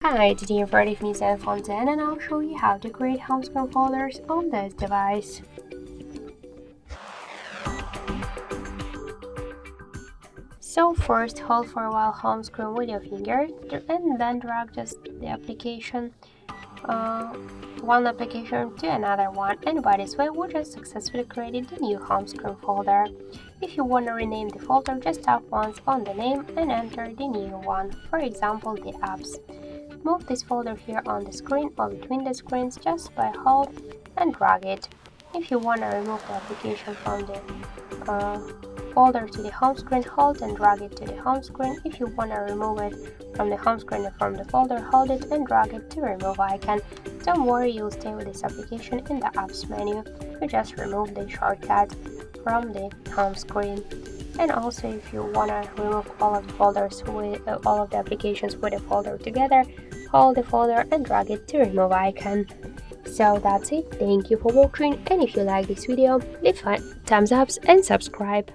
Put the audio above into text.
Hi, today I'm ready with me Zenfone 10 and I'll show you how to create home screen folders on this device. So first hold for a while home screen with your finger and then drag just the application, one application to another one, and by this way we just successfully created the new home screen folder. If you want to rename the folder, just tap once on the name and enter the new one, for example the apps. Move this folder here on the screen or between the screens just by hold and drag it. If you want to remove the application from the folder to the home screen, hold and drag it to the home screen. If you want to remove it from the home screen or from the folder, hold it and drag it to remove icon. Don't worry, you'll stay with this application in the apps menu. You just remove the shortcut from the home screen. And also, if you want to remove all of the folders with all of the applications with a folder together, hold the folder and drag it to remove icon. So that's it. Thank you for watching, and if you like this video, leave thumbs up and subscribe.